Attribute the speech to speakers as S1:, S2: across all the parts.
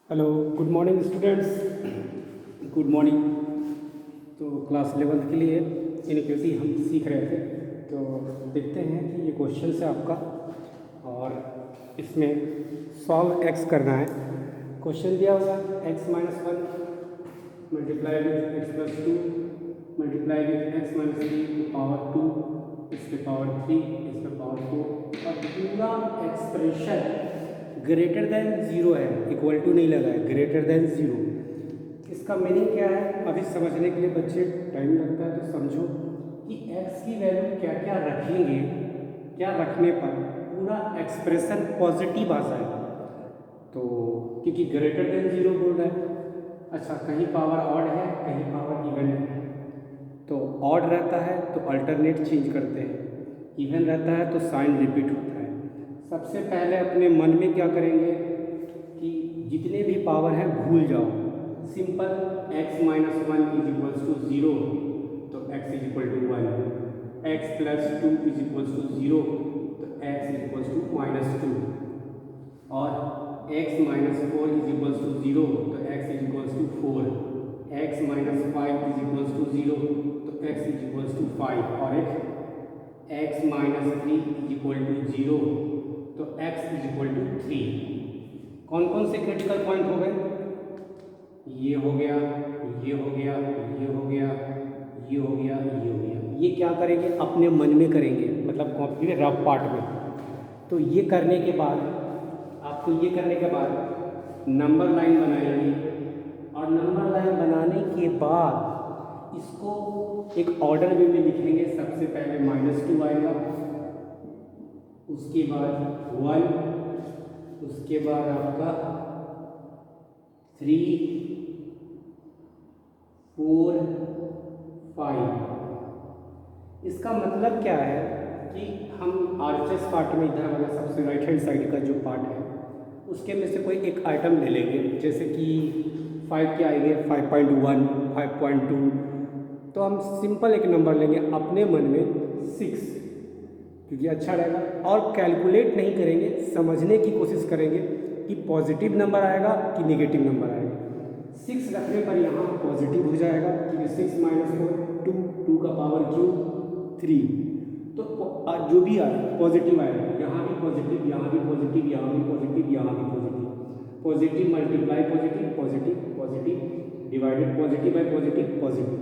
S1: Hello, good morning students. Good morning. तो class 11th के लिए इनइक्वालिटी हम सीख रहे थे। तो देखते हैं कि ये क्वेश्चन है आपका और इसमें सॉल्व एक्स करना है। क्वेश्चन दिया हुआ x minus one multiply with x plus two multiply with x minus three power two, इस पे पावर थ्री, इस पे पावर फोर, और पूरा एक्सप्रेशन ग्रेटर देन ज़ीरो है, इक्वल टू नहीं लगा है, ग्रेटर देन ज़ीरो। इसका मीनिंग क्या है अभी समझने के लिए बच्चे टाइम लगता है, तो समझो कि x की वैल्यू क्या क्या रखेंगे, क्या रखने पर पूरा एक्सप्रेशन पॉजिटिव आ जाएगा। तो क्योंकि ग्रेटर देन ज़ीरो बोल रहा है। अच्छा, कहीं पावर ऑड है, कहीं पावर इवन है। तो ऑड रहता है तो अल्टरनेट चेंज करते हैं, इवन रहता है तो साइन रिपीट होता है। सबसे पहले अपने मन में क्या करेंगे कि जितने भी पावर हैं भूल जाओ। Simple, x minus one is equals to zero, तो x is equal to one. X plus two is equals to zero, तो x is equals to minus two. और x minus four is equals to zero, तो x is equals to four. x minus five is equals to zero, तो x is equals to five. और एक x minus three is equal to zero, तो x is equal to three. कौन कौन से critical point हो गए? ये हो गया, ये हो गया, ये हो गया, ये हो गया, ये हो गया। ये क्या करेंगे? अपने मन में करेंगे, मतलब कॉपी में रफ पार्ट में। तो ये करने के बाद आपको ये करने के बाद नंबर लाइन बनाएंगे, और नंबर लाइन बनाने के बाद इसको एक ऑर्डर वे में लिखेंगे। सबसे पहले माइनस टू आएगा, उसके बाद वन, उसके बाद आपका थ्री, फोर, फाइव। इसका मतलब क्या है कि हम आरएचएस पार्ट में इधर वाला सबसे राइट हैंड साइड का जो पार्ट है उसके में से कोई एक आइटम ले लेंगे। जैसे कि 5 के आएंगे 5.1, 5.2, तो हम सिंपल एक नंबर लेंगे अपने मन में 6, क्योंकि अच्छा रहेगा। और कैलकुलेट नहीं करेंगे, समझने की कोशिश करेंगे कि पॉजिटिव नंबर आएगा कि नेगेटिव नंबर आएगा। 6 रखने पर यहाँ पॉजिटिव हो जाएगा, क्योंकि 6 माइनस फोर टू, टू का पावर क्यूब थ्री। तो जो भी आए पॉजिटिव आएगा, यहाँ भी पॉजिटिव, यहाँ भी पॉजिटिव, यहाँ भी पॉजिटिव, यहाँ भी positive. Positive multiply positive, positive positive divided positive by positive positive,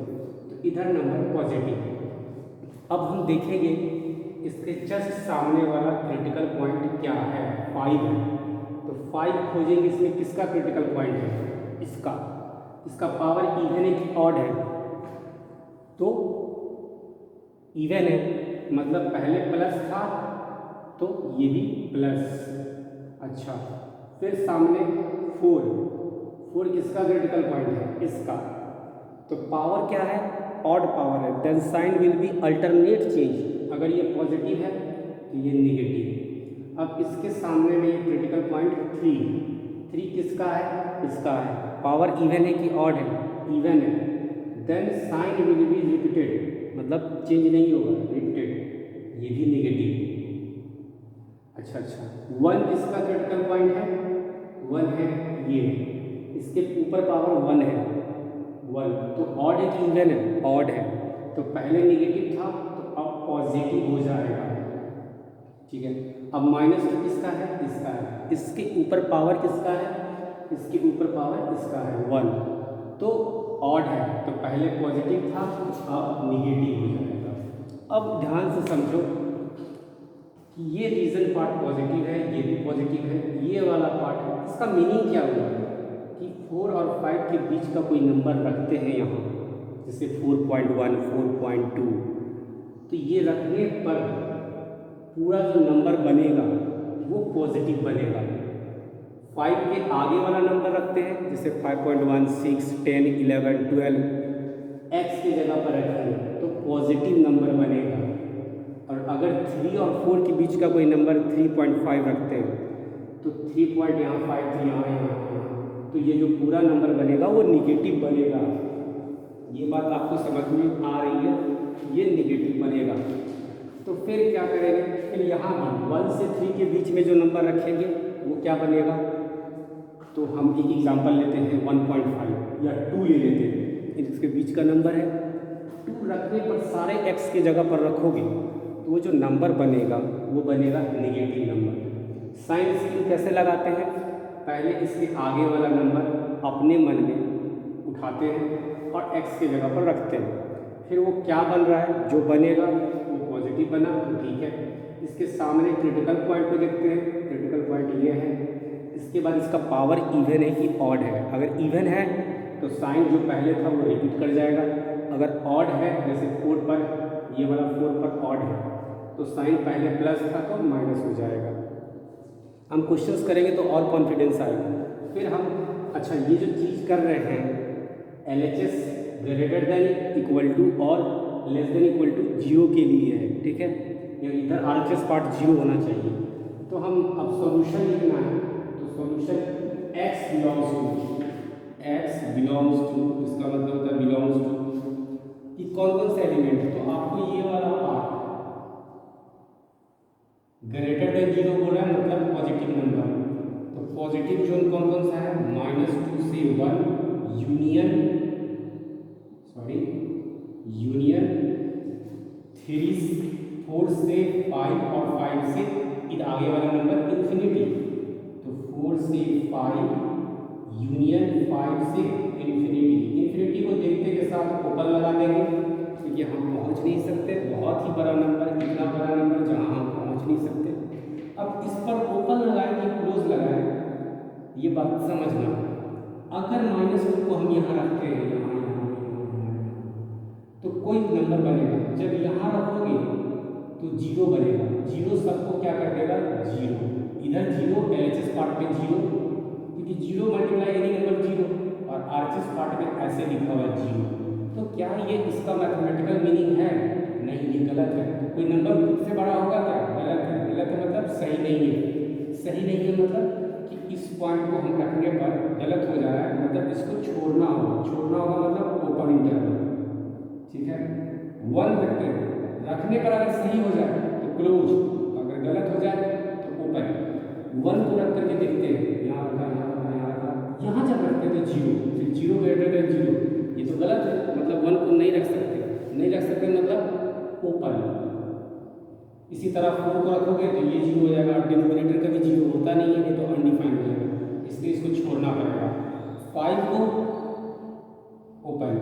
S1: तो इधर नंबर पॉजिटिव। अब हम देखेंगे इसके जस्ट सामने वाला क्रिटिकल पॉइंट क्या है, 5 है। तो 5 खोजेंगे, इसमें किसका क्रिटिकल पॉइंट है? इसका। इसका पावर इवन है कि ऑड है? तो इवन है, मतलब पहले प्लस था तो ये भी प्लस। अच्छा, फिर सामने 4, 4 किसका क्रिटिकल पॉइंट है? इसका। तो पावर क्या है? ऑड पावर है, then sign will be alternate change. अगर ये पॉजिटिव है तो ये निगेटिव। अब इसके सामने में ये क्रिटिकल पॉइंट 3, 3 किसका है? इसका है। पावर इवन है कि ऑड है? इवन है। Then sign will be repeated, मतलब चेंज नहीं होगा, रिपीटेड, ये भी निगेटिव। अच्छा अच्छा, 1 किसका क्रिटिकल पॉइंट है? 1 है ये, इसके ऊपर पावर 1 है, 1। तो ऑड है कि इवन है? ऑड है। तो पहले निगेटिव था तो अब पॉजिटिव हो जाएगा। ठीक है। अब माइनस टू किसका है? इसका है। इसके ऊपर पावर किसका है? इसके ऊपर पावर इसका है, 1। तो ऑड है, तो पहले पॉजिटिव था अब निगेटिव हो जाएगा। अब ध्यान से समझो कि ये रीजन पार्ट पॉजिटिव है, ये भी पॉजिटिव है, ये वाला पार्ट, इसका मीनिंग क्या हुआ कि 4 और 5 के बीच का कोई नंबर रखते हैं यहाँ, जैसे 4.1, 4.2, तो ये रखने पर पूरा जो नंबर बनेगा वो पॉजिटिव बनेगा। 5 के आगे वाला नंबर रखते हैं, जैसे 5.1, 6, 10, 11, 12, एक्स की जगह पर रखेंगे तो पॉजिटिव नंबर बनेगा। और अगर 3 और 4 के बीच का कोई नंबर 3.5 रखते हैं तो 3 पॉइंट यहाँ, 5 यहाँ, यहाँ, तो ये जो पूरा नंबर बनेगा वो निगेटिव बनेगा। ये बात आपको समझ में आ रही है? ये निगेटिव बनेगा। तो फिर क्या करेंगे? फिर यहाँ भी 1 से 3 के बीच में जो नंबर रखेंगे वो क्या बनेगा? तो तो हम एक एग्जांपल लेते हैं 1.5 या 2 ले लेते हैं, इसके बीच का नंबर है। 2 रखने पर सारे x की जगह पर रखोगे तो वो जो नंबर बनेगा वो बनेगा नेगेटिव नंबर। साइन इसकी कैसे लगाते हैं, पहले इसके आगे वाला नंबर अपने मन में उठाते हैं और x की जगह पर रखते हैं, फिर वो क्या बन रहा है, जो बनेगा वो पॉजिटिव बना तो ठीक है। इसके सामने क्रिटिकल पॉइंट को देखते हैं, क्रिटिकल पॉइंट ये है। इसके बाद इसका पावर इवन है कि ऑड है, अगर इवन है तो साइन जो पहले था वो रिपीट कर जाएगा, अगर ऑड है जैसे 4 पर, ये वाला 4 पर ऑड है तो साइन पहले प्लस था तो माइनस हो जाएगा। हम क्वेश्चंस करेंगे तो और कॉन्फिडेंस आएगा। फिर हम अच्छा ये जो चीज़ कर रहे हैं LHS greater than equal to और लेस देन इक्वल टू 0 के लिए है, ठीक है, या इधर RHS पार्ट 0 होना चाहिए। तो हम अब सॉल्यूशन लिखना है, तो सॉल्यूशन x बिलोंग्स टू, इसका मतलब होता है बिलोंग्स टू कि कौन कौन से एलिमेंट है। तो आपको ये वाला पार्ट ग्रेटर देन 0 बोला है मतलब पॉजिटिव नंबर, तो पॉजिटिव जोन कौन कौन सा है, -2 से 1 यूनियन 3 4 से 5 और 5 से इधर आगे वाला नंबर इन्फिनिटी, तो 4 से 5 यूनियन 5 से इन्फिनिटी। इन्फिनिटी को देखते के साथ ओपन लगा देंगे क्योंकि हम पहुंच नहीं सकते, बहुत ही बड़ा नंबर, इतना बड़ा नंबर जहां हम पहुंच नहीं सकते। अब इस पर ओपन लगाएं कि क्लोज लगाएं, ये बात समझना। अगर -2 को हम यहाँ रखते हैं, यहाँ तो कोई नंबर बनेगा, जब यहाँ रखोगे तो 0 बनेगा। 0 सबको क्या कर देगा, 0, इधर 0 LHS पार्ट में 0, क्योंकि 0 मल्टीप्लाई एनी नंबर 0 और RHS पार्ट में ऐसे लिखा हुआ है 0। तो क्या ये इसका मैथमेटिकल मीनिंग है, नहीं, ये गलत है। कोई नंबर खुद से बड़ा होगा क्या, गलत है। गलत है मतलब सही नहीं है, सही नहीं है मतलब कि इस पॉइंट को हम रखने पर गलत हो जा रहा है, मतलब इसको छोड़ना होगा, छोड़ना होगा मतलब ओपन इंटरवल, ठीक है। 1 रखते हैं, रखने पर अगर सही हो जाए तो क्लोज, अगर गलत हो जाए तो ओपन। 1 को रख करके देखते हैं, यहाँ रखा, यहाँ रखा, यहाँ रखा, यहाँ जब रखते हैं तो 0, फिर 0 ग्रेटर देन 0, ये तो गलत है, मतलब 1 को नहीं रख सकते, नहीं रख सकते मतलब ओपन। इसी तरह 4 को रखोगे तो ये 0 हो जाएगा, डिनोमिनेटर का भी 0 होता नहीं है, ये तो अनडिफाइंड हो जाएगा, इसलिए इसको छोड़ना पड़ेगा। 5 को ओपन,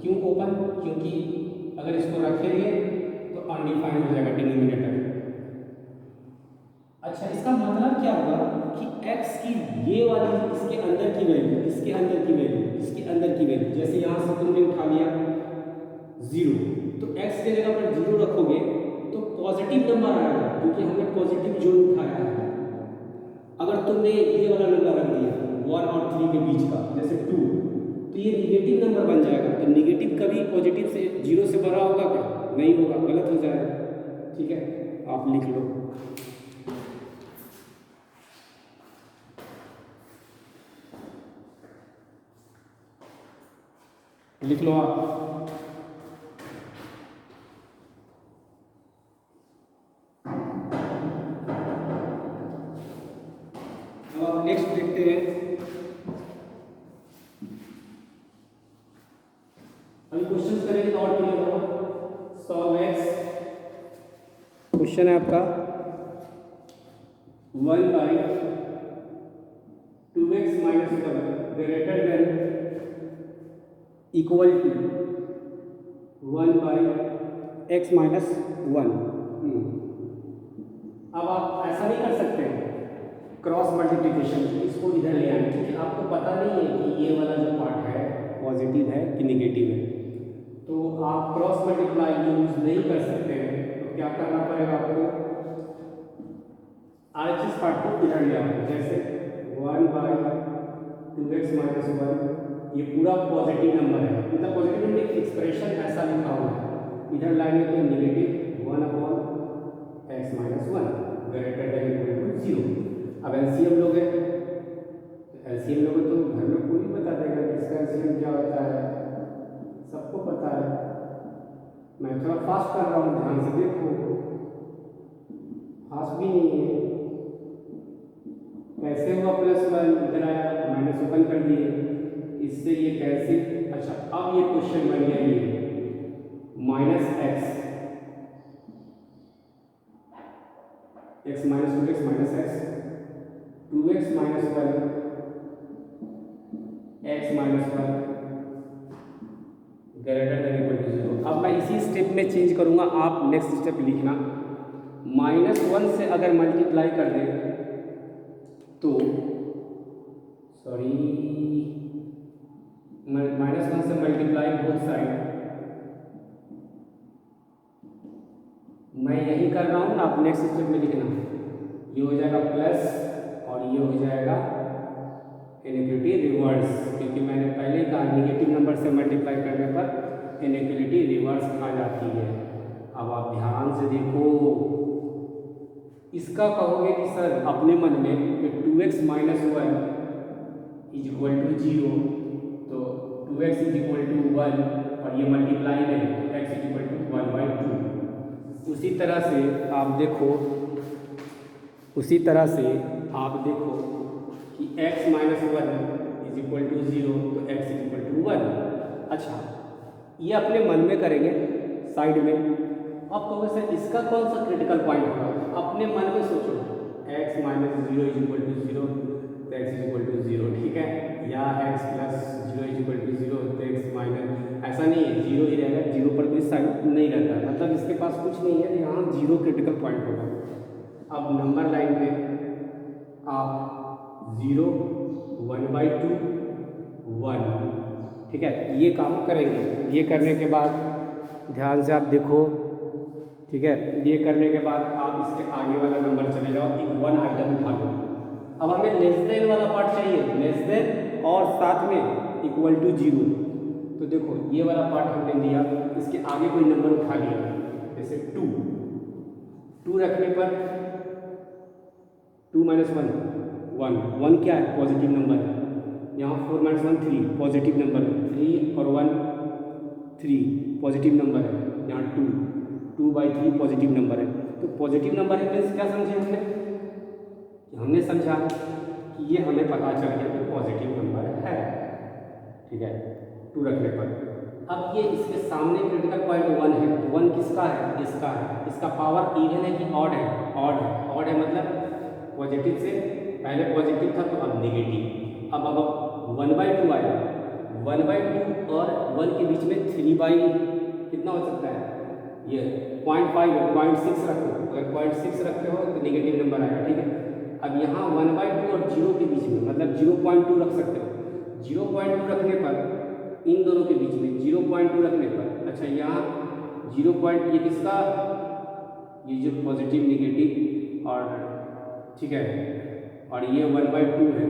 S1: क्यों ओपन, क्योंकि अगर इसको रखेंगे तो अनडिफाइंड हो जाएगा डिनोमिनेटर। अच्छा, इसका मतलब क्या होगा कि x की ये वाली इसके अंदर की वैल्यू, इसके अंदर की वैल्यू, इसके अंदर की वैल्यू, जैसे यहाँ से तुमने उठा लिया 0, तो x के जगह पर 0 रखोगे तो पॉजिटिव नंबर आएगा, क्योंकि हमने पॉजिटिव जोन उठाया है। अगर तुमने ये वाला नंबर रख दिया 1 और 3 के बीच का, जैसे 2, तो ये निगेटिव नंबर बन जाएगा। तो निगेटिव कभी पॉजिटिव से 0 से बड़ा होगा क्या, नहीं होगा, गलत हो जाएगा, ठीक है। आप लिख लो, लिख लो आप। अब आप नेक्स्ट देखते हैं। अभी क्वेश्चन करेंगे तो और क्लियर होगा। सॉल्व x, क्वेश्चन है आपका 1/2x - 1 greater than equal to 1/x - 1। अब आप ऐसा नहीं कर सकते क्रॉस मल्टीप्लिकेशन, इसको इधर ले आए, क्योंकि आपको पता नहीं है कि ये वाला जो पार्ट है पॉजिटिव है कि निगेटिव है, तो आप क्रॉस मल्टीप्लाई यूज नहीं कर सकते हैं। तो क्या करना पड़ेगा आपको, RHS पार्ट को इधर ले आओ, जैसे 1/2x - 1, ये पूरा पॉजिटिव नंबर है, मतलब पॉजिटिव नंबर एक एक्सप्रेशन ऐसा लिखा हुआ है, इधर लाएंगे तो -1/x - 1 greater than equal to 0। अब एलसीएम लोगे, एलसीएम लोगे तो घर में कोई बता देगा कि इसका एलसीएम क्या होता है, सबको पता है। मैं थोड़ा फास्ट कर रहा हूँ, ध्यान से देखो, फास्ट भी नहीं है। कैसे हुआ +1, इधर आया -1 कर दिए, इससे ये कैंसिल। अच्छा, अब ये क्वेश्चन बन गया ये -x, x minus 2x minus x, 2x minus 1 x minus 1 greater than equal to 0। अब मैं इसी स्टेप में चेंज करूंगा, आप नेक्स्ट स्टेप लिखना। -1 से अगर मल्टीप्लाई कर दें तो -1 से मल्टीप्लाई बोथ साइड, मैं यही कर रहा हूँ ना, आप नेक्स्ट स्टेप में लिखना। ये हो जाएगा प्लस और ये हो जाएगा इनइक्वालिटी रिवर्स, क्योंकि मैंने पहले ही कहा निगेटिव नंबर से मल्टीप्लाई करने पर इनइक्वालिटी रिवर्स आ जाती है। अब आप ध्यान से देखो, इसका कहोगे कि सर अपने मन में कि 2x minus 1 is equal to 0, तो 2x इज इक्वल टू 1 और ये मल्टीप्लाई में x इज इक्वल टू 1/2। उसी तरह से आप देखो कि x minus 1 is equal to 0, तो x इज इक्वल टू 1। अच्छा, ये अपने मन में करेंगे साइड में। अब कहोगे सर इसका कौन सा क्रिटिकल पॉइंट होगा, अपने मन में सोचो, x minus 0 is equal to 0, तो x इज इक्वल टू 0, ठीक है, या x plus 0 is equal to 0, तो x माइनस, ऐसा नहीं है 0 ही रहेगा, 0 पर कोई साइन नहीं रहता है, मतलब इसके पास कुछ नहीं है, यहाँ 0 क्रिटिकल पॉइंट होगा। अब नंबर लाइन पे आप 0, 1/2, 1, ठीक है, ये काम करेंगे। ये करने के बाद ध्यान से आप देखो, ठीक है, ये करने के बाद आप इसके आगे वाला नंबर चले जाओ, एक 1 आइटम उठा लो। अब हमें लेस देन वाला पार्ट चाहिए, लेस देन और साथ में इक्वल टू 0। तो देखो ये वाला पार्ट हमने लिया, इसके आगे कोई नंबर उठा लिया, जैसे 2 रखने पर 2 माइनस 1 1 क्या है, पॉजिटिव नंबर है। यहाँ 4 माइनस 1 3 पॉजिटिव नंबर है, 3 और 1 3 पॉजिटिव नंबर है। यहाँ 2/3 पॉजिटिव नंबर है। तो पॉजिटिव नंबर है मीन्स क्या समझे हमने समझा कि ये हमें पता चल गया कि पॉजिटिव नंबर है, ठीक है, 2 रखने पर। अब ये इसके सामने क्रिटिकल पॉइंट 1 है, 1 किसका है, इसका है। इसका पावर इवन है कि ऑड है, ऑड है मतलब पॉजिटिव से पहले पॉजिटिव था तो अब नेगेटिव। अब 1/2 आया, 1/2 और 1 के बीच में 3 कितना हो सकता है, ये 0.5 है, 0.6 रखो। अगर 0.6 रखते हो तो नेगेटिव नंबर आएगा, ठीक है। अब यहाँ 1/2 और 0 के बीच में मतलब 0.2 रख सकते हो। 0.2 रखने पर इन दोनों के बीच में 0.2 रखने पर, अच्छा यहाँ 0. ये किसका, ये जो पॉजिटिव नेगेटिव और, ठीक है, और ये 1/2 है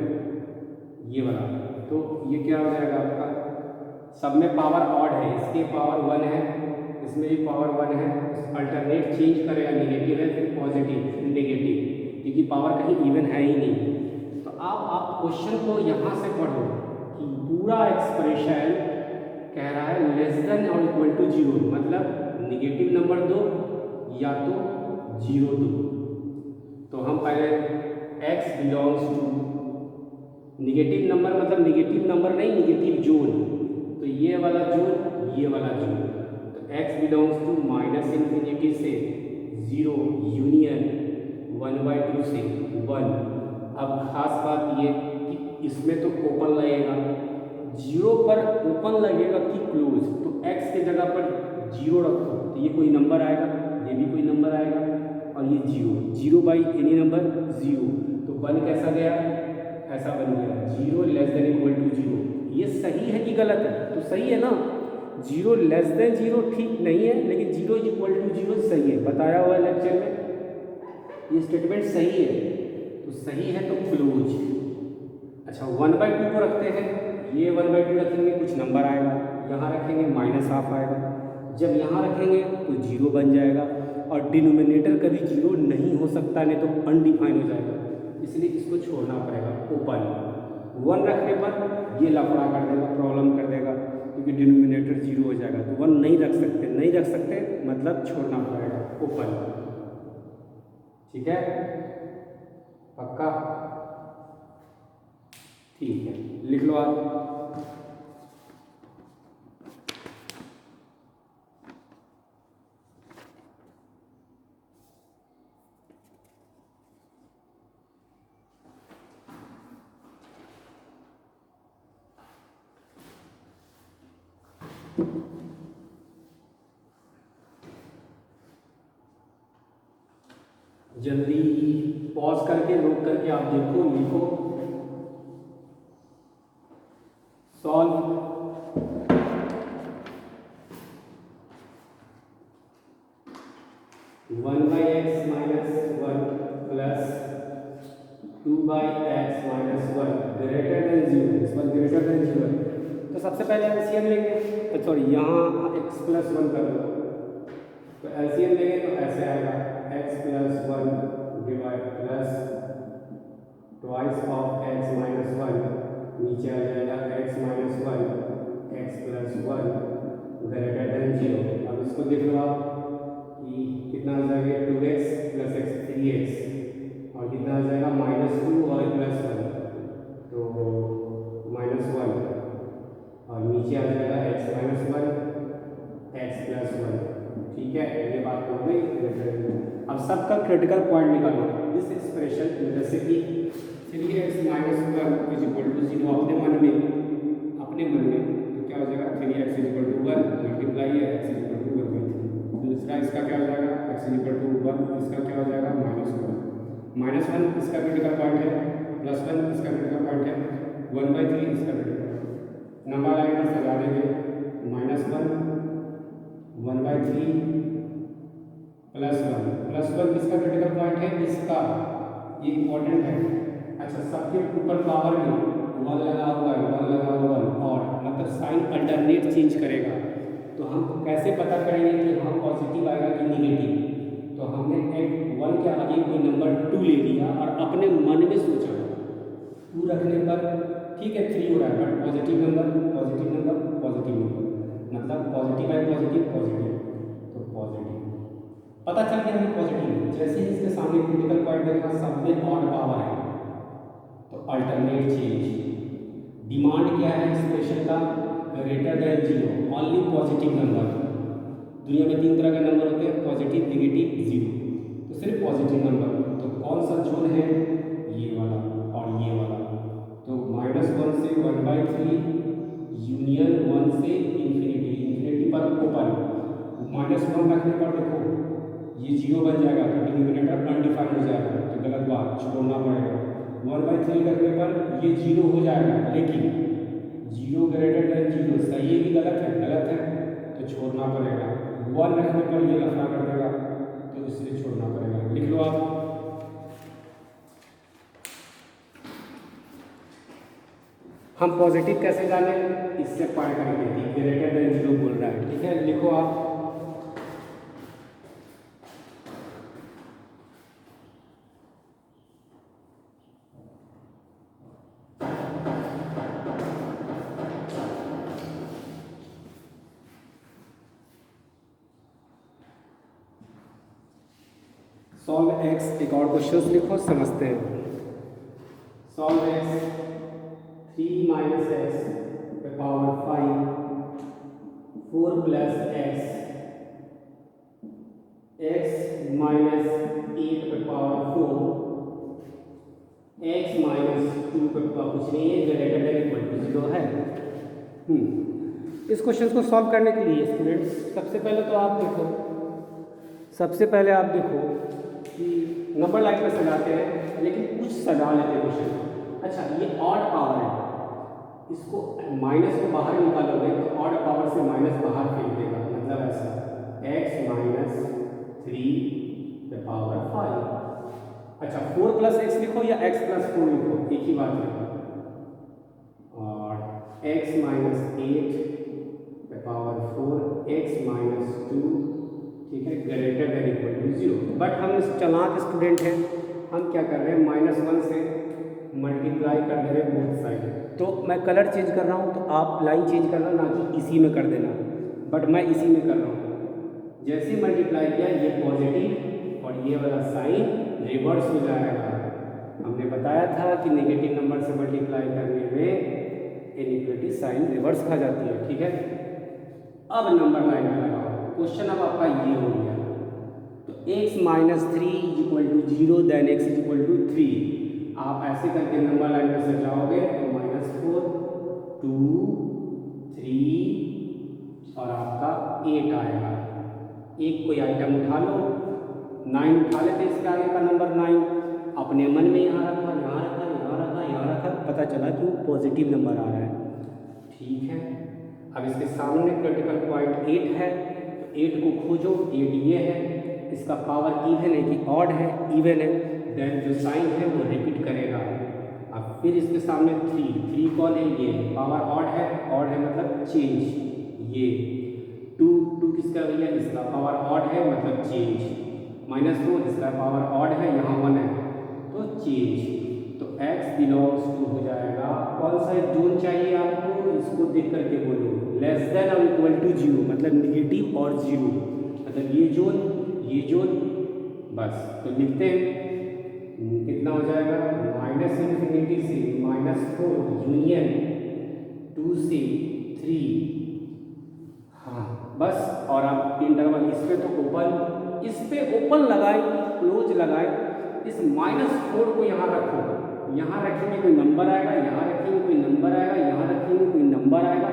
S1: ये वाला, तो ये क्या हो जाएगा आपका, सब में पावर ऑड है, इसके पावर 1 है, इसमें भी पावर 1 है, अल्टरनेट चेंज करेगा, नेगेटिव है फिर पॉजिटिव फिर नेगेटिव, क्योंकि पावर कहीं इवन है ही नहीं। तो आप क्वेश्चन को यहाँ से पढ़ो कि पूरा एक्सप्रेशन कह रहा है लेस देन और इक्वल टू 0, मतलब नेगेटिव नंबर दो या तो 0 दो। तो हम पहले x belongs to negative number, मतलब नेगेटिव नंबर नहीं, नेगेटिव जोन, तो ये वाला जोन, ये वाला जोन, तो x बिलोंग्स टू -∞ से 0 यूनियन 1/2 से 1। अब खास बात ये कि इसमें तो ओपन लगेगा, 0 पर ओपन लगेगा कि क्लोज, तो x के जगह पर 0 रखो तो ये कोई नंबर आएगा, ये भी कोई नंबर आएगा, और ये 0 बाई एनी नंबर 0, तो 1 कैसा गया, ऐसा बन गया 0 लेस देन इक्वल टू 0। ये सही है कि गलत है, तो सही है ना, 0 लेस देन 0 ठीक नहीं है, लेकिन 0 इज इक्वल टू 0 सही है, बताया हुआ है लेक्चर में, ये स्टेटमेंट सही है, तो सही है तो क्लोज। अच्छा 1/2 को रखते हैं, ये 1/2 रखेंगे कुछ नंबर आएगा, यहाँ रखेंगे -½ आएगा, जब यहाँ रखेंगे तो 0 बन जाएगा, और डिनोमिनेटर कभी 0 नहीं हो सकता, नहीं तो अनडिफाइन हो जाएगा, इसलिए इसको छोड़ना पड़ेगा ओपन। 1 रखने पर ये लफड़ा कर देगा, प्रॉब्लम कर देगा, क्योंकि डिनोमिनेटर 0 हो जाएगा, तो 1 नहीं रख सकते मतलब छोड़ना पड़ेगा ओपन, ठीक है, पक्का, ठीक है, लिख लो आप। जल्दी पॉज करके रोक करके आप देखो, लिखो, solve. One by x minus one plus two by x minus one greater than zero, इस पर ग्रेटर देन जीरो। तो सबसे पहले एलसीएम लेंगे, सॉरी यहाँ एक्स प्लस वन कर लो, तो एलसीएम लेंगे तो ऐसे आएगा x plus one divide plus twice of x minus one, नीचे आ जाएगा x minus one x plus one greater than zero. अब इसको देख लो आप कि कितना आ जाएगा, 2x प्लस एक्स 3x, और कितना आ जाएगा -2 और प्लस वन, तो -1, और नीचे आ जाएगा x minus one x plus one. ठीक है, ये बात हो गई। अब सबका क्रिटिकल पॉइंट निकालो दिस एक्सप्रेशन, जैसे कि 3x minus one is equal to zero, अपने मन में तो क्या हो जाएगा 3x is equal to one, multiply है x इज इक्वल टू 1/3। दूसरा इसका क्या हो जाएगा x is equal to one, इसका क्या हो जाएगा -1 इसका क्रिटिकल पॉइंट है, +1 इसका क्रिटिकल पॉइंट है, 1/3 इसका क्रिटिकल। नंबर लाइन पर सजा देंगे, -1 1/3 +1 किसका क्रिटिकल पॉइंट है, इसका, ये इंपॉर्टेंट है। अच्छा, सबके ऊपर पावर में 1 लगा हुआ है, 1 लगा हुआ है, और मतलब साइन अल्टरनेट चेंज करेगा, तो हम कैसे पता करेंगे कि हाँ पॉजिटिव आएगा कि निगेटिव। तो हमने एक 1 के आगे कोई नंबर 2 ले लिया और अपने मन में सोचा 2 रखने पर ठीक है 3 हो रहा है, बट पॉजिटिव नंबर, मतलब पॉजिटिव है, पॉजिटिव, तो पॉजिटिव पता चल गया हमें पॉजिटिव। जैसे ही इसके सामने क्रिटिकल पॉइंट देखा, सब में ऑड पावर है, तो अल्टरनेट चेंज। डिमांड क्या है एक्सप्रेशन का, greater than zero, only positive number. दुनिया में 3 तरह के नंबर होते हैं, पॉजिटिव, नेगेटिव, जीरो, तो सिर्फ पॉजिटिव नंबर। तो कौन सा जोन है, ये वाला और ये वाला। तो -1 से 1/3 यूनियन 1 से इंफिनिटी पर ओपन। -1 रखने पर देखो ये जीरो बन जाएगा, तो डिनोमिनेटर अनडिफाइंड हो जाएगा, तो गलत बात, छोड़ना पड़ेगा। 1/3 रखने पर ये जीरो हो जाएगा, लेकिन जीरो ग्रेटर देन जीरो, सही है कि गलत है, तो छोड़ना पड़ेगा। 1 रखने पर ये लफड़ा कर देगा, तो इसलिए छोड़ना पड़ेगा। लिख लो आप। हम पॉजिटिव कैसे जाने, इससे पढ़ करके ग्रेटर देन जीरो बोल रहा है। ठीक है, लिखो आप। सॉल्व एक्स, एक और क्वेश्चन लिखो, समझते हैं। सॉल्व एक्स 3 माइनस एक्स पे पावर 5 4 प्लस एक्स माइनस 8 पे पावर 4 एक्स माइनस 2 पे पावर कुछ नहीं है, ग्रेटर देन इक्वल टू 0 है। इस क्वेश्चन को सॉल्व करने के लिए स्टूडेंट्स सबसे पहले आप देखो कि नंबर लाइन में सजाते हैं, लेकिन कुछ सजा लेते हैं क्वेश्चन। अच्छा, ये ऑड पावर है, इसको माइनस को बाहर निकालोगे तो ऑड पावर से माइनस बाहर फेंक देगा, मतलब ऐसा x माइनस 3 पे पावर 5। अच्छा, 4 प्लस एक्स लिखो या x प्लस 4 लिखो, एक ही बात है। और x माइनस 8 पे पावर 4 x माइनस 2, ठीक है, greater than equal to 0। But हम चालाक स्टूडेंट हैं, हम क्या कर रहे हैं, -1 से मल्टीप्लाई कर दे रहे हैं बोथ साइड। तो मैं कलर चेंज कर रहा हूँ, तो आप लाइन चेंज करना, ना कि इसी में कर देना, बट मैं इसी में कर रहा हूँ। जैसे ही मल्टीप्लाई किया, ये पॉजिटिव और ये वाला साइन रिवर्स हो जाएगा। अब हमने बताया था कि नेगेटिव नंबर से मल्टीप्लाई करने में इनइक्वालिटी साइन रिवर्स खा जाती है। ठीक है, अब नंबर लाइन में लगाओ। क्वेश्चन अब आपका ये हो गया, तो x minus 3 is equal to 0 देन x इज इक्वल टू 3। आप ऐसे करके नंबर लाइन में सजाओगे तो -4 2 3 और आपका 8 आएगा। एक कोई आइटम उठा लो, 9 उठा लेते, इसके आगे का नंबर 9 अपने मन में यहाँ रखा, यहाँ रखा, यहाँ रखा, यहाँ रखा, पता चला कि वो पॉजिटिव नंबर आ रहा है। ठीक है, अब इसके सामने क्रिटिकल पॉइंट 8 है, तो 8 को खोजो। 8 ये है, इसका पावर इवन है कि ऑड है, इवन है, देन जो साइन है वो रिपीट करेगा। अब फिर इसके सामने 3 कौन है, ये पावर ऑड है, ऑड है मतलब चेंज। ये 2 किसका भैया, इसका पावर ऑड है मतलब चेंज। -4 इसका पावर ऑड है, यहाँ 1 है तो चेंज। तो x बिलोंग्स टू हो जाएगा, कौन सा जोन चाहिए आपको, इसको देख करके बोलो, लेस देन और इक्वल टू 0 मतलब निगेटिव और 0, मतलब ये जोन बस। तो लिखते हैं कितना हो जाएगा, -∞ से -4 यूनियन 2 से 3। हाँ बस, और आप इंटरवल इस पे तो ओपन, इस पे ओपन लगाए, क्लोज लगाए, इस -4 को यहाँ रखो, यहाँ रखेंगे कोई नंबर आएगा, यहाँ रखेंगे कोई नंबर आएगा, यहाँ रखेंगे कोई नंबर आएगा।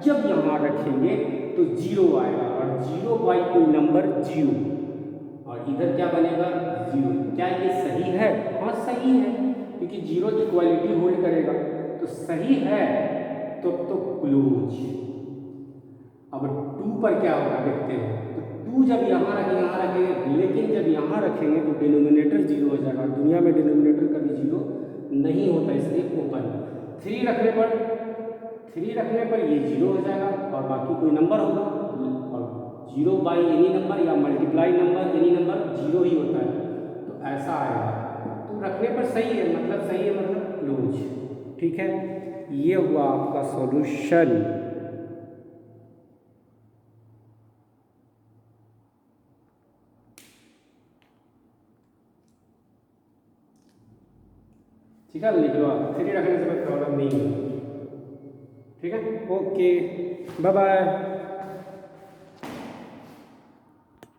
S1: जब यहाँ रखेंगे तो 0 आएगा, और 0 बाई कोई नंबर 0, और इधर क्या बनेगा 0। क्या ये सही है? हाँ सही है, क्योंकि 0 इक्वालिटी होल्ड करेगा, तो सही है। तो क्लोज। अब 2 पर क्या होगा देखते हैं। तो 2 जब यहाँ रखेंगे, लेकिन जब यहाँ रखेंगे तो डिनोमिनेटर 0 हो जाएगा। दुनिया में डिनोमिनेटर कभी 0 नहीं होता, इसलिए ओपन। 3 रखने पर ये 0 हो जाएगा, और बाकी कोई नंबर होगा, और 0 बाई एनी नंबर या मल्टीप्लाई नंबर एनी नंबर 0 ही होता है, तो ऐसा आएगा। तो रखने पर सही है, मतलब क्लोज। ठीक है, ये हुआ आपका सॉल्यूशन। ठीक है, लिख लो आप, 3 रखने से कोई प्रॉब्लम नहीं है। ठीक है, ओके, बाय बाय।